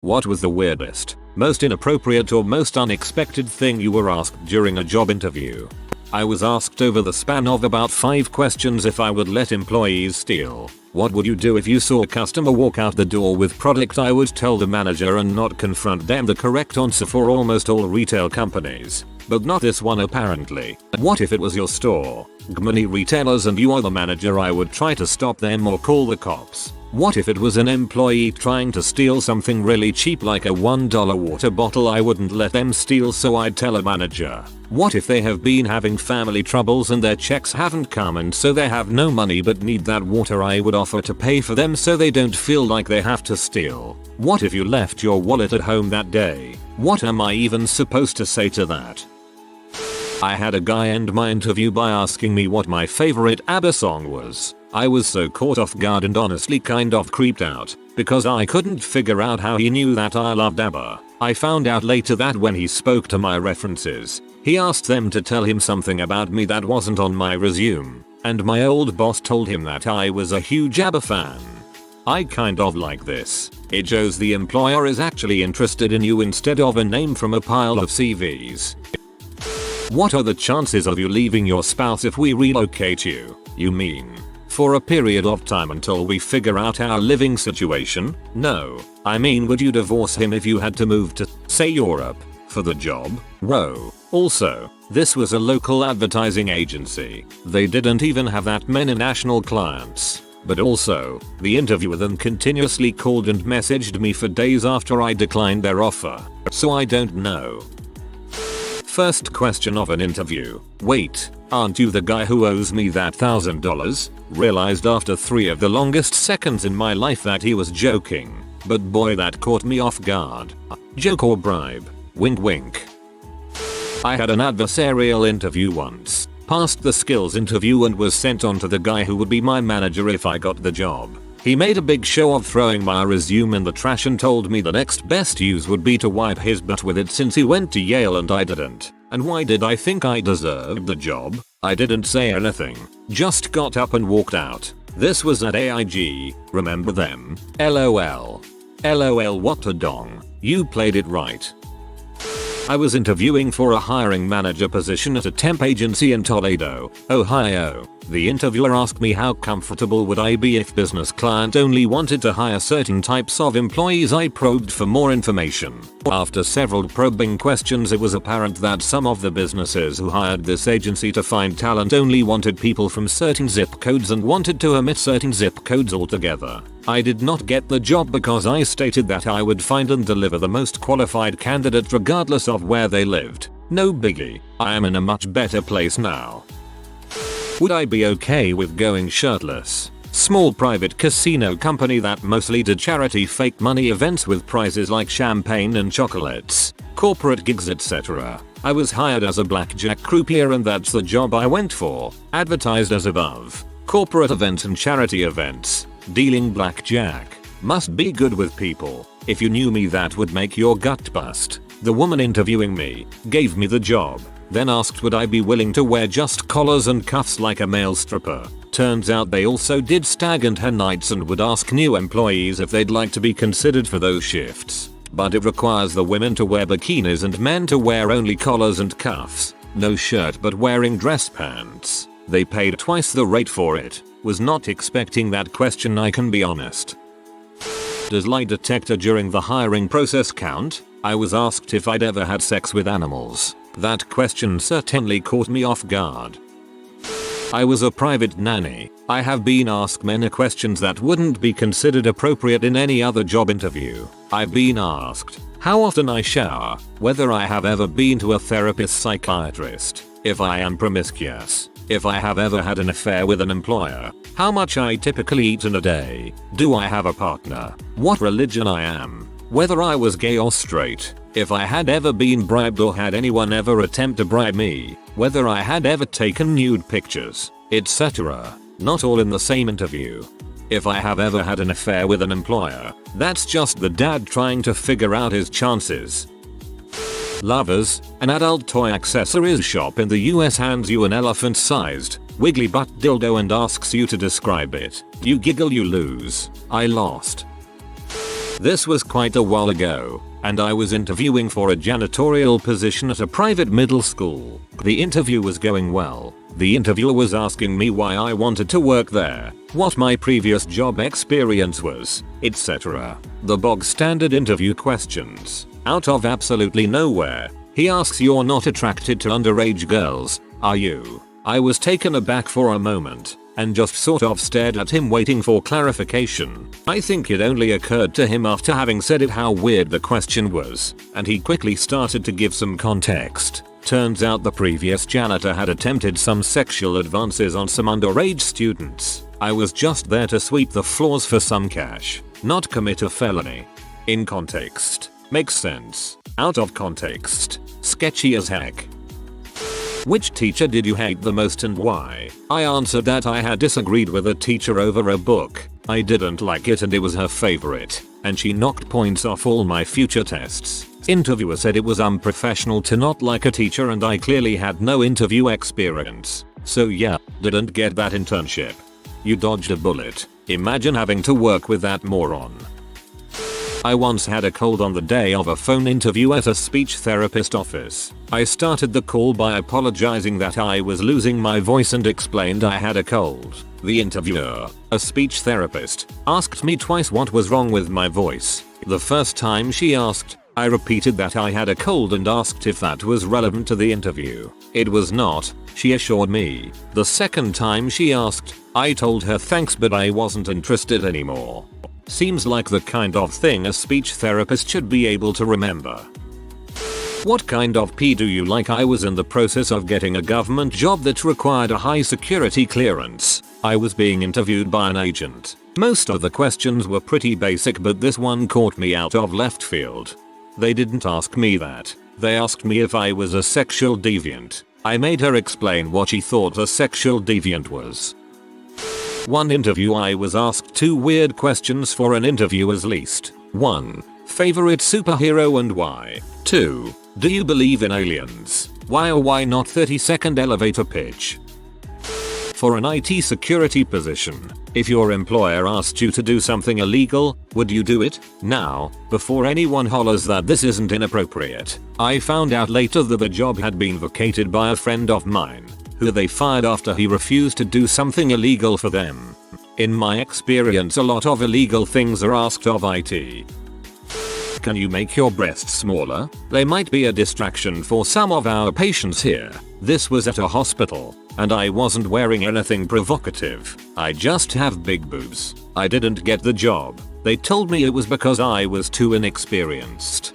What was the weirdest, most inappropriate or most unexpected thing you were asked during a job interview? I was asked over the span of about 5 questions if I would let employees steal. What would you do if you saw a customer walk out the door with product? I would tell the manager and not confront them. The correct answer for almost all retail companies. But not this one apparently. What if it was your store? Many retailers and you are the manager? I would try to stop them or call the cops. What if it was an employee trying to steal something really cheap like a $1 water bottle? I wouldn't let them steal, so I'd tell a manager. What if they have been having family troubles and their checks haven't come and so they have no money but need that water? I would offer to pay for them so they don't feel like they have to steal. What if you left your wallet at home that day? What am I even supposed to say to that? I had a guy end my interview by asking me what my favorite ABBA song was. I was so caught off guard and honestly kind of creeped out, because I couldn't figure out how he knew that I loved ABBA. I found out later that when he spoke to my references, he asked them to tell him something about me that wasn't on my resume, and my old boss told him that I was a huge ABBA fan. I kind of like this. It shows the employer is actually interested in you instead of a name from a pile of CVs. What are the chances of you leaving your spouse if we relocate you? You mean for a period of time until we figure out our living situation? No. I mean, would you divorce him if you had to move to, say, Europe for the job? Whoa. Also, this was a local advertising agency. They didn't even have that many national clients. But also, the interviewer then continuously called and messaged me for days after I declined their offer. So I don't know. First question of an interview. Wait, aren't you the guy who owes me that $1,000? Realized after 3 of the longest seconds in my life that he was joking. But boy, that caught me off guard. Joke or bribe? Wink wink. I had an adversarial interview once. Passed the skills interview and was sent on to the guy who would be my manager if I got the job. He made a big show of throwing my resume in the trash and told me the next best use would be to wipe his butt with it since he went to Yale and I didn't. And why did I think I deserved the job? I didn't say anything. Just got up and walked out. This was at AIG. Remember them? LOL. LOL, what a dong. You played it right. I was interviewing for a hiring manager position at a temp agency in Toledo, Ohio. The interviewer asked me how comfortable would I be if business client only wanted to hire certain types of employees. I probed for more information. After several probing questions, it was apparent that some of the businesses who hired this agency to find talent only wanted people from certain zip codes and wanted to omit certain zip codes altogether. I did not get the job because I stated that I would find and deliver the most qualified candidate regardless of where they lived. No biggie. I am in a much better place now. Would I be okay with going shirtless? Small private casino company that mostly did charity fake money events with prizes like champagne and chocolates, corporate gigs, etc. I was hired as a blackjack croupier and that's the job I went for. Advertised as above. Corporate events and charity events. Dealing blackjack. Must be good with people. If you knew me, that would make your gut bust. The woman interviewing me gave me the job, then asked would I be willing to wear just collars and cuffs like a male stripper. Turns out they also did stag and hen nights and would ask new employees if they'd like to be considered for those shifts. But it requires the women to wear bikinis and men to wear only collars and cuffs. No shirt but wearing dress pants. They paid twice the rate for it. Was not expecting that question, I can be honest. Does lie detector during the hiring process count? I was asked if I'd ever had sex with animals. That question certainly caught me off guard. I was a private nanny. I have been asked many questions that wouldn't be considered appropriate in any other job interview. I've been asked how often I shower, whether I have ever been to a therapist psychiatrist, if I am promiscuous, if I have ever had an affair with an employer, how much I typically eat in a day, do I have a partner, what religion I am, whether I was gay or straight, if I had ever been bribed or had anyone ever attempt to bribe me, whether I had ever taken nude pictures, etc. Not all in the same interview. If I have ever had an affair with an employer, that's just the dad trying to figure out his chances. Lovers, an adult toy accessories shop in the US hands you an elephant-sized, wiggly butt dildo and asks you to describe it. You giggle, you lose. I lost. This was quite a while ago, and I was interviewing for a janitorial position at a private middle school. The interview was going well. The interviewer was asking me why I wanted to work there, what my previous job experience was, etc. The bog standard interview questions. Out of absolutely nowhere, he asks, "You're not attracted to underage girls, are you?" I was taken aback for a moment and just sort of stared at him waiting for clarification. I think it only occurred to him after having said it how weird the question was, and he quickly started to give some context. Turns out the previous janitor had attempted some sexual advances on some underage students. I was just there to sweep the floors for some cash, not commit a felony. In context, makes sense. Out of context, sketchy as heck. Which teacher did you hate the most and why? I answered that I had disagreed with a teacher over a book. I didn't like it and it was her favorite, and she knocked points off all my future tests. Interviewer said it was unprofessional to not like a teacher and I clearly had no interview experience. So yeah, didn't get that internship. You dodged a bullet. Imagine having to work with that moron. I once had a cold on the day of a phone interview at a speech therapist office. I started the call by apologizing that I was losing my voice and explained I had a cold. The interviewer, a speech therapist, asked me twice what was wrong with my voice. The first time she asked, I repeated that I had a cold and asked if that was relevant to the interview. It was not, she assured me. The second time she asked, I told her thanks but I wasn't interested anymore. Seems like the kind of thing a speech therapist should be able to remember. What kind of pee do you like? I was in the process of getting a government job that required a high security clearance. I was being interviewed by an agent. Most of the questions were pretty basic but this one caught me out of left field. They didn't ask me that. They asked me if I was a sexual deviant. I made her explain what she thought a sexual deviant was. One interview I was asked 2 weird questions for an interviewer's list. 1. Favorite superhero and why? 2. Do you believe in aliens? Why or why not? 30-second elevator pitch. For an IT security position, if your employer asked you to do something illegal, would you do it? Now, before anyone hollers that this isn't inappropriate, I found out later that the job had been vacated by a friend of mine, who they fired after he refused to do something illegal for them. In my experience, a lot of illegal things are asked of IT. Can you make your breasts smaller? They might be a distraction for some of our patients here. This was at a hospital, and I wasn't wearing anything provocative. I just have big boobs. I didn't get the job. They told me it was because I was too inexperienced.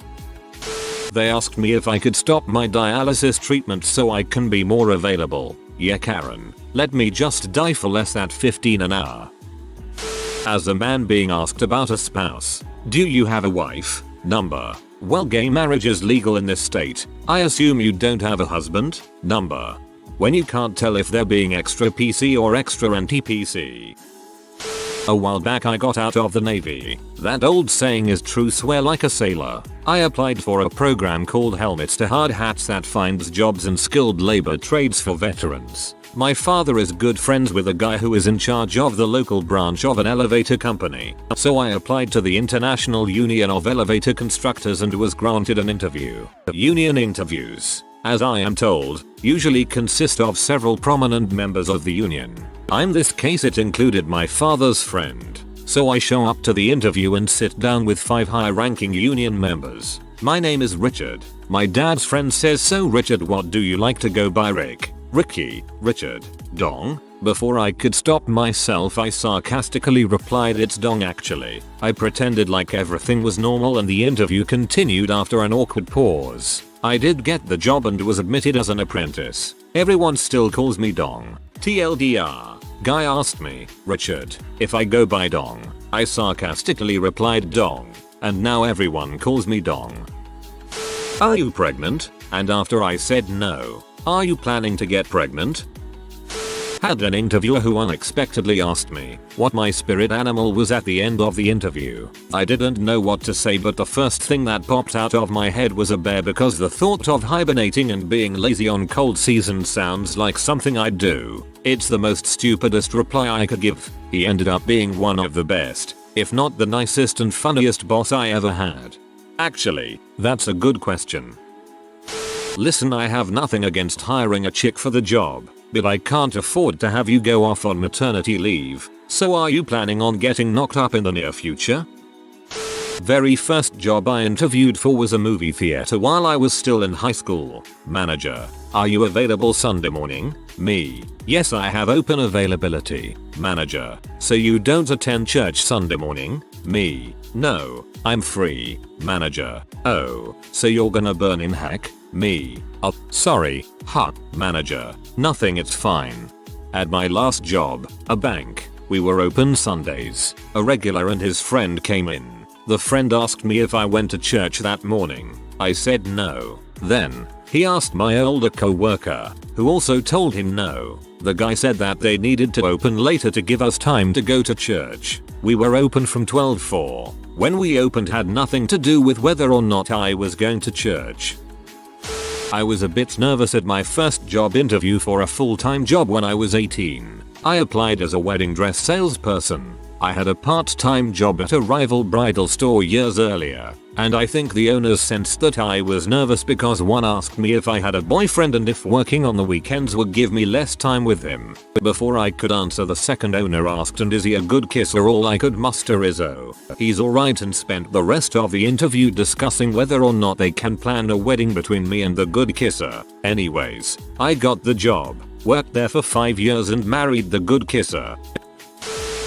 They asked me if I could stop my dialysis treatment so I can be more available. Yeah, Karen, let me just die for less than 15 an hour. As a man being asked about a spouse, do you have a wife? Number. Well, gay marriage is legal in this state. I assume you don't have a husband? Number. When you can't tell if they're being extra PC or extra anti-PC. A while back I got out of the Navy. That old saying is true, swear like a sailor. I applied for a program called Helmets to Hard Hats that finds jobs in skilled labor trades for veterans. My father is good friends with a guy who is in charge of the local branch of an elevator company. So I applied to the International Union of Elevator Constructors and was granted an interview. Union interviews, as I am told, usually consist of several prominent members of the union. In this case it included my father's friend. So I show up to the interview and sit down with 5 high-ranking union members. My name is Richard. My dad's friend says, so Richard, what do you like to go by? Rick, Ricky, Richard, Dong? Before I could stop myself I sarcastically replied, it's Dong actually. I pretended like everything was normal and the interview continued after an awkward pause. I did get the job and was admitted as an apprentice. Everyone still calls me Dong. TLDR. Guy asked me, Richard, if I go by Dong. I sarcastically replied Dong. And now everyone calls me Dong. Are you pregnant? And after I said no. Are you planning to get pregnant? Had an interviewer who unexpectedly asked me what my spirit animal was at the end of the interview. I didn't know what to say, but the first thing that popped out of my head was a bear, because the thought of hibernating and being lazy on cold seasons sounds like something I'd do. It's the most stupidest reply I could give. He ended up being one of the best. if not the nicest and funniest boss I ever had? Actually, that's a good question. Listen, I have nothing against hiring a chick for the job, but I can't afford to have you go off on maternity leave, so are you planning on getting knocked up in the near future? Very first job I interviewed for was a movie theater while I was still in high school. Manager: are you available Sunday morning? Me: yes, I have open availability. Manager: so you don't attend church Sunday morning? Me: no, I'm free. Manager: oh, so you're gonna burn in heck? Me: oh, sorry, huh. Manager: nothing, it's fine. At my last job, a bank, we were open Sundays. A regular and his friend came in. The friend asked me if I went to church that morning. I said no. Then, he asked my older co-worker, who also told him no. The guy said that they needed to open later to give us time to go to church. We were open from 12:4. When we opened had nothing to do with whether or not I was going to church. I was a bit nervous at my first job interview for a full-time job when I was 18. I applied as a wedding dress salesperson. I had a part-time job at a rival bridal store years earlier, and I think the owners sensed that I was nervous because one asked me if I had a boyfriend and if working on the weekends would give me less time with him. Before I could answer, the second owner asked, and is he a good kisser? All I could muster is oh, he's alright, and spent the rest of the interview discussing whether or not they can plan a wedding between me and the good kisser. Anyways, I got the job, worked there for 5 years and married the good kisser.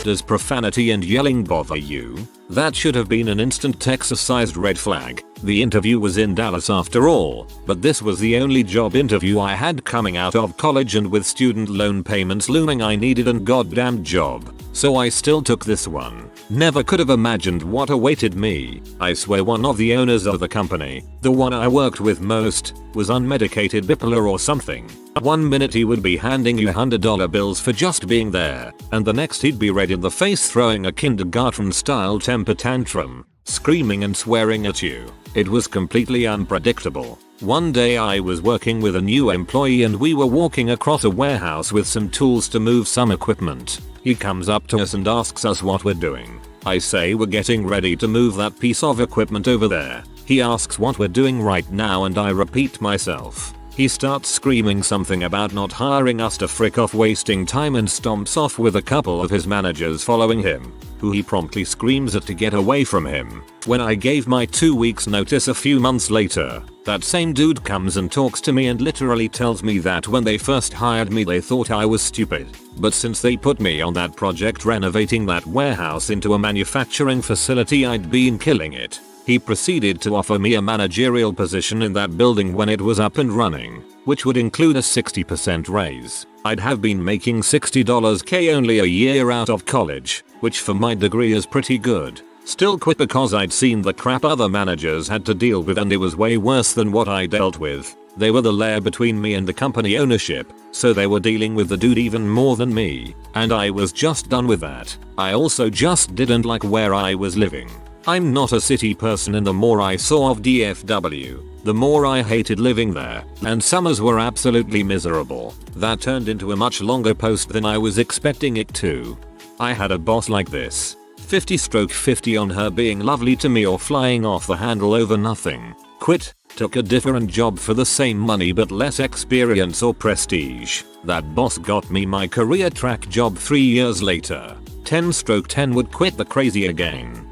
Does profanity and yelling bother you? That should have been an instant Texas-sized red flag. The interview was in Dallas after all, but this was the only job interview I had coming out of college, and with student loan payments looming I needed a goddamn job. So I still took this one. Never could have imagined what awaited me. I swear one of the owners of the company, the one I worked with most, was unmedicated bipolar or something. One minute he would be handing you $100 bills for just being there, and the next he'd be red in the face throwing a kindergarten-style temper tantrum, screaming and swearing at you. It was completely unpredictable. One day I was working with a new employee and we were walking across a warehouse with some tools to move some equipment. He comes up to us and asks us what we're doing. I say we're getting ready to move that piece of equipment over there. He asks what we're doing right now and I repeat myself. He starts screaming something about not hiring us to frick off, wasting time, and stomps off with a couple of his managers following him, who he promptly screams at to get away from him. When I gave my 2 weeks notice a few months later, that same dude comes and talks to me and literally tells me that when they first hired me they thought I was stupid, but since they put me on that project renovating that warehouse into a manufacturing facility I'd been killing it. He proceeded to offer me a managerial position in that building when it was up and running, which would include a 60% raise. I'd have been making $60K only a year out of college, which for my degree is pretty good. Still quit because I'd seen the crap other managers had to deal with and it was way worse than what I dealt with. They were the layer between me and the company ownership, so they were dealing with the dude even more than me, and I was just done with that. I also just didn't like where I was living. I'm not a city person, and the more I saw of DFW, the more I hated living there, and summers were absolutely miserable. That turned into a much longer post than I was expecting it to. I had a boss like this. 50/50 on her being lovely to me or flying off the handle over nothing. Quit, took a different job for the same money but less experience or prestige. That boss got me my career track job 3 years later. 10/10 would quit the crazy again.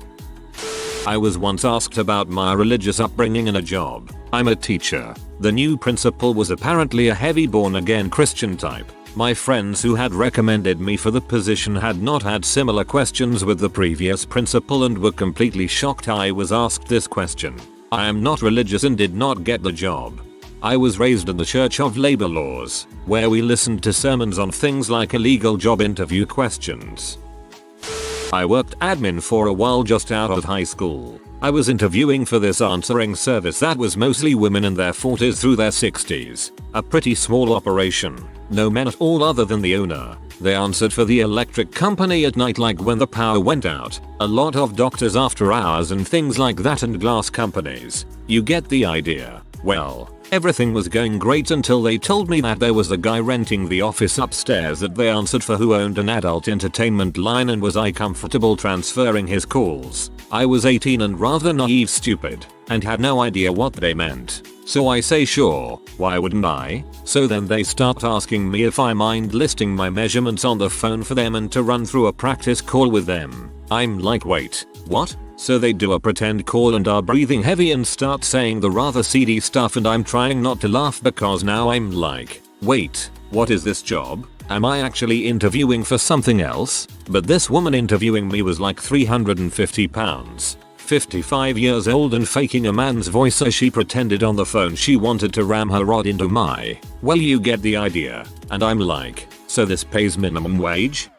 I was once asked about my religious upbringing in a job. I'm a teacher. The new principal was apparently a heavy born-again Christian type. My friends who had recommended me for the position had not had similar questions with the previous principal and were completely shocked I was asked this question. I am not religious and did not get the job. I was raised in the Church of Labor Laws, where we listened to sermons on things like illegal job interview questions. I worked admin for a while just out of high school. I was interviewing for this answering service that was mostly women in their 40s through their 60s. A pretty small operation. No men at all other than the owner. They answered for the electric company at night, like when the power went out. A lot of doctors after hours and things like that, and glass companies. You get the idea. Well, everything was going great until they told me that there was a guy renting the office upstairs that they answered for who owned an adult entertainment line, and was I comfortable transferring his calls. I was 18 and rather naive stupid, and had no idea what they meant. So I say sure, why wouldn't I? So then they start asking me if I mind listing my measurements on the phone for them and to run through a practice call with them. I'm like, wait, what? So they do a pretend call and are breathing heavy and start saying the rather seedy stuff, and I'm trying not to laugh because now I'm like, wait, what is this job? Am I actually interviewing for something else? But this woman interviewing me was like 350 pounds. 55 years old and faking a man's voice as she pretended on the phone she wanted to ram her rod into my. Well, you get the idea. And I'm like, so this pays minimum wage?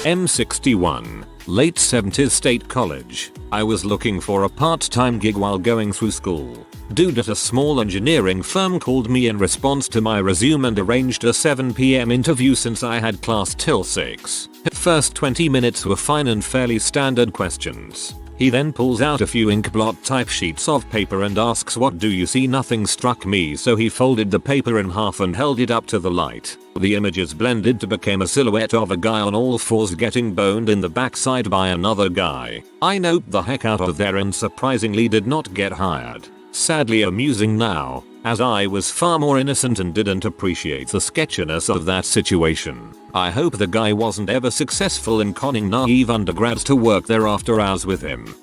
M61, late 70s State College. I was looking for a part-time gig while going through school. Dude at a small engineering firm called me in response to my resume and arranged a 7 PM interview since I had class till 6. First 20 minutes were fine and fairly standard questions. He then pulls out a few inkblot type sheets of paper and asks, what do you see? Nothing struck me, so he folded the paper in half and held it up to the light. The images blended to become a silhouette of a guy on all fours getting boned in the backside by another guy. I noped the heck out of there and surprisingly did not get hired. Sadly amusing now, as I was far more innocent and didn't appreciate the sketchiness of that situation. I hope the guy wasn't ever successful in conning naive undergrads to work there after hours with him.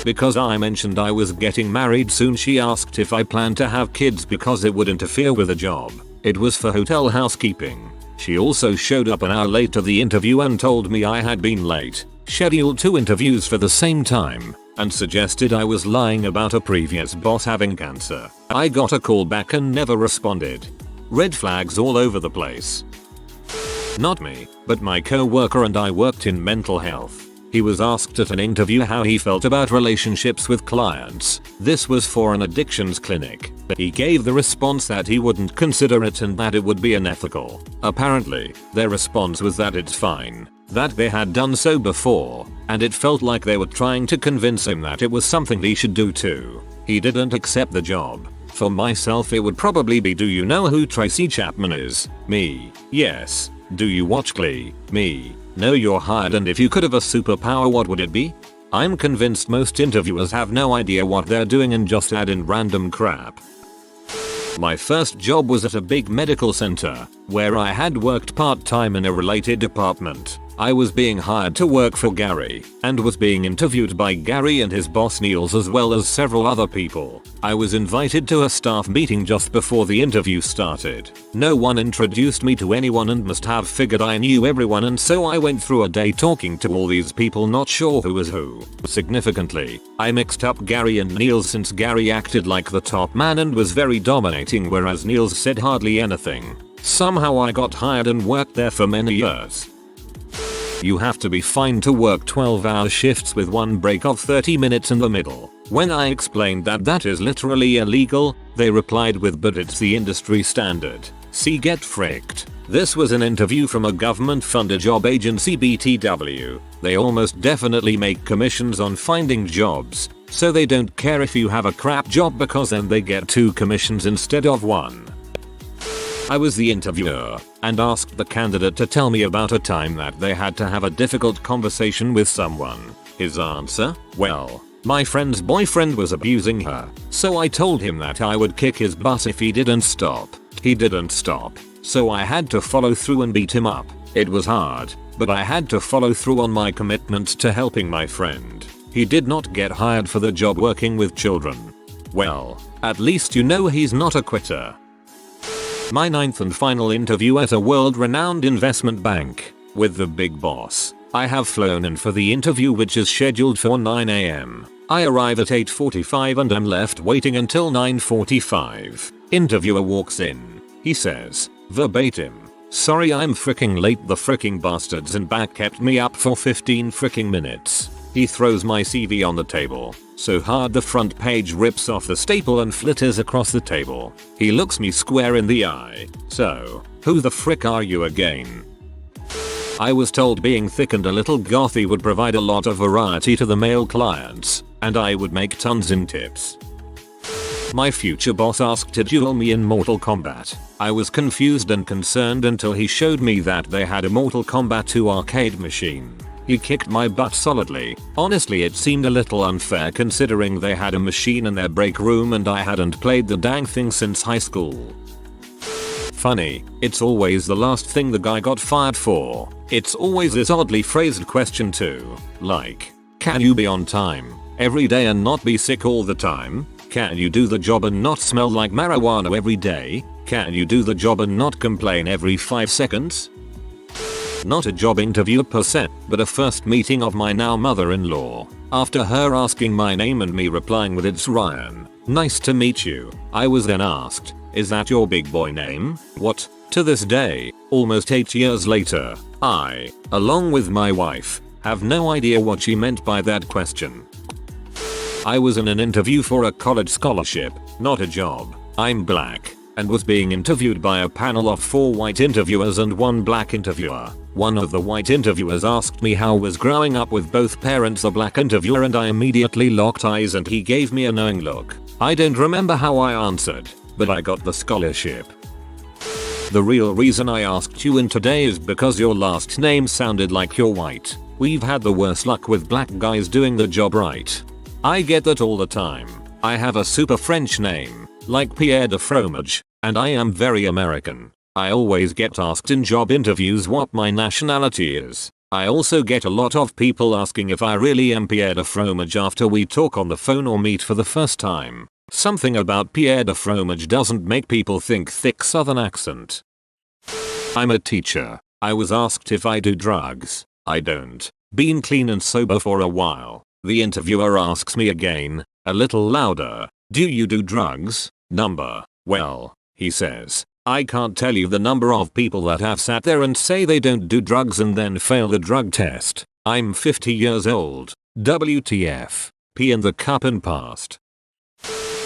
Because I mentioned I was getting married soon, she asked if I planned to have kids because it would interfere with the job. It was for hotel housekeeping. She also showed up an hour late to the interview and told me I had been late, scheduled 2 interviews for the same time, and suggested I was lying about a previous boss having cancer. I got a call back and never responded. Red flags all over the place. Not me, but my co-worker and I worked in mental health. He was asked at an interview how he felt about relationships with clients. This was for an addictions clinic. He gave the response that he wouldn't consider it and that it would be unethical. Apparently, their response was that it's fine, that they had done so before, and it felt like they were trying to convince him that it was something he should do too. He didn't accept the job. For myself, it would probably be, do you know who Tracy Chapman is? Me. Yes. Do you watch Glee? Me. No, you're hired, and if you could have a superpower, what would it be? I'm convinced most interviewers have no idea what they're doing and just add in random crap. My first job was at a big medical center, where I had worked part-time in a related department. I was being hired to work for Gary, and was being interviewed by Gary and his boss Niels as well as several other people. I was invited to a staff meeting just before the interview started. No one introduced me to anyone and must have figured I knew everyone, and so I went through a day talking to all these people, not sure who was who. Significantly, I mixed up Gary and Niels since Gary acted like the top man and was very dominating, whereas Niels said hardly anything. Somehow I got hired and worked there for many years. You have to be fine to work 12-hour shifts with one break of 30 minutes in the middle. When I explained that that is literally illegal, they replied with, but it's the industry standard. See, get fricked. This was an interview from a government-funded job agency, BTW. They almost definitely make commissions on finding jobs, so they don't care if you have a crap job because then they get 2 commissions instead of 1. I was the interviewer and asked the candidate to tell me about a time that they had to have a difficult conversation with someone. His answer? Well, my friend's boyfriend was abusing her, so I told him that I would kick his butt if he didn't stop. He didn't stop, so I had to follow through and beat him up. It was hard, but I had to follow through on my commitment to helping my friend. He did not get hired for the job working with children. Well, at least you know he's not a quitter. My 9th and final interview at a world-renowned investment bank with the big boss. I have flown in for the interview, which is scheduled for 9 AM. I arrive at 8:45 and am left waiting until 9:45. Interviewer walks in. He says, verbatim, "Sorry I'm fricking late, the fricking bastards in back kept me up for 15 fricking minutes." He throws my CV on the table so hard the front page rips off the staple and flitters across the table. He looks me square in the eye. "So, who the frick are you again?" I was told being thick and a little gothy would provide a lot of variety to the male clients, and I would make tons in tips. My future boss asked to duel me in Mortal Kombat. I was confused and concerned until he showed me that they had a Mortal Kombat 2 arcade machine. He kicked my butt solidly. Honestly, it seemed a little unfair considering they had a machine in their break room and I hadn't played the dang thing since high school. Funny, it's always the last thing the guy got fired for. It's always this oddly phrased question too. Like, can you be on time every day and not be sick all the time? Can you do the job and not smell like marijuana every day? Can you do the job and not complain every 5 seconds? Not a job interview per se, but a first meeting of my now mother-in-law. After her asking my name and me replying with "It's Ryan, nice to meet you," I was then asked, "Is that your big boy name?" What? To this day, almost 8 years later, I, along with my wife, have no idea what she meant by that question. I was in an interview for a college scholarship, not a job. I'm black, and was being interviewed by a panel of 4 white interviewers and 1 black interviewer. One of the white interviewers asked me how I was growing up with both parents a black interviewer, and I immediately locked eyes and he gave me a knowing look. I don't remember how I answered, but I got the scholarship. The real reason I asked you in today is because your last name sounded like you're white. We've had the worst luck with black guys doing the job right. I get that all the time. I have a super French name, like Pierre de Fromage, and I am very American. I always get asked in job interviews what my nationality is. I also get a lot of people asking if I really am Pierre de Fromage after we talk on the phone or meet for the first time. Something about Pierre de Fromage doesn't make people think thick southern accent. I'm a teacher. I was asked if I do drugs. I don't. Been clean and sober for a while. The interviewer asks me again, a little louder, "Do you do drugs?" Number. Well, he says, I can't tell you the number of people that have sat there and say they don't do drugs and then fail the drug test. I'm 50 years old. WTF. Pee in the cup and passed.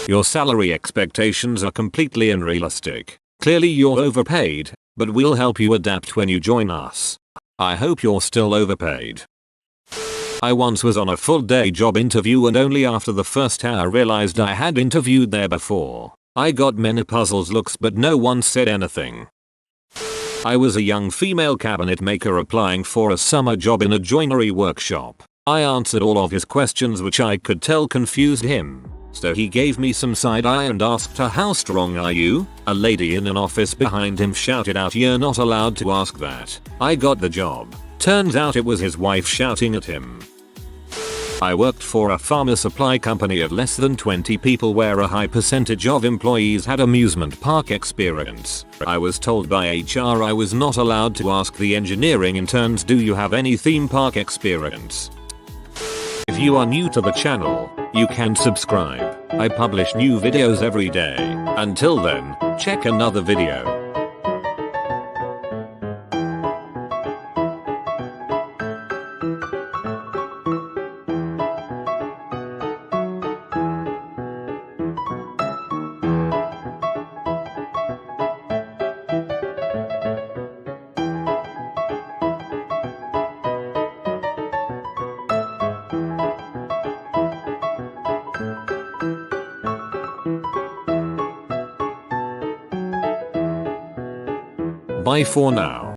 Your salary expectations are completely unrealistic. Clearly you're overpaid, but we'll help you adapt when you join us. I hope you're still overpaid. I once was on a full day job interview and only after the first hour realized I had interviewed there before. I got many puzzled looks but no one said anything. I was a young female cabinet maker applying for a summer job in a joinery workshop. I answered all of his questions which I could tell confused him. So he gave me some side eye and asked her, "How strong are you?" A lady in an office behind him shouted out, "You're not allowed to ask that." I got the job. Turns out it was his wife shouting at him. I worked for a farmer supply company of less than 20 people where a high percentage of employees had amusement park experience. I was told by HR I was not allowed to ask the engineering interns, "Do you have any theme park experience?" If you are new to the channel, you can subscribe. I publish new videos every day. Until then, check another video. Bye for now.